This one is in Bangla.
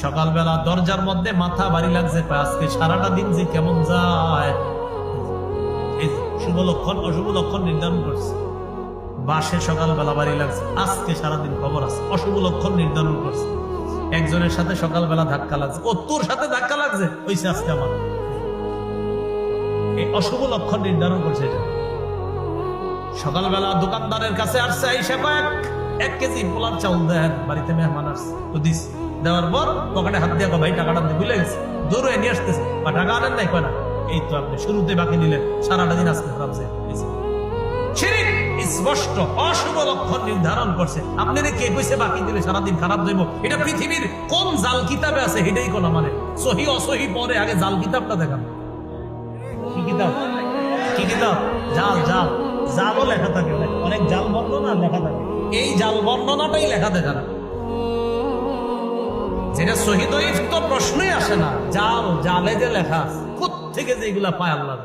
সকালবেলা দরজার মধ্যে মাথা ভারী লাগছে, আজকে সারাটা দিন যে কেমন যায়, এই শুভ লক্ষণ অশুভ লক্ষণ নির্ধারণ করছে। বাসে সকালবেলা ভারী লাগছে, আজকে সারাদিন খবর আছে, অশুভ লক্ষণ নির্ধারণ করছে। একজনের সাথে সকালবেলা ধাক্কা লাগছে, ও তোর সাথে ধাক্কা লাগছে, ওইসে আজকে আমার, এই অশুভ লক্ষণ নির্ধারণ করছে। এটা সকালবেলা দোকানদারের কাছে আসছে, আইসা এক কেজি পোলার চাউল দেন, বাড়িতে মেহমান আসছে, তো দিস, দেওয়ার পর পকেটে হাত দিয়ে ভাই টাকাটা দিয়ে ভুলে গেছে, দৌড়ে নিয়ে আসতেছে, বা টাকা আনেন নাই কয় না, এই তো আপনি শুরুতে বাকি নিলেন, সারাটা দিন আজকে খারাপ যায়। শিরক স্পষ্ট অশুভ লক্ষণ নির্ধারণ করছে। আপনারা কে কইছে বাকি দিলে সারাদিন খারাপ যাইব? এটা পৃথিবীর কোন জাল কিতাবে আছে এটাই কোন, মানে সহি অসহি পরে আগে জাল কিতাবটা দেখান। কি কিতাব? কি কিতাব? জাল জাল জালও লেখা থাকে, অনেক জাল বর্ণনা লেখা থাকে, এই জাল বর্ণনাটাই লেখা দেখা না, যেটা সহি দঈফ তো প্রশ্নই আসে না। জাল জালে যে লেখা কোথেকে যে এগুলা পায় আল্লাহ।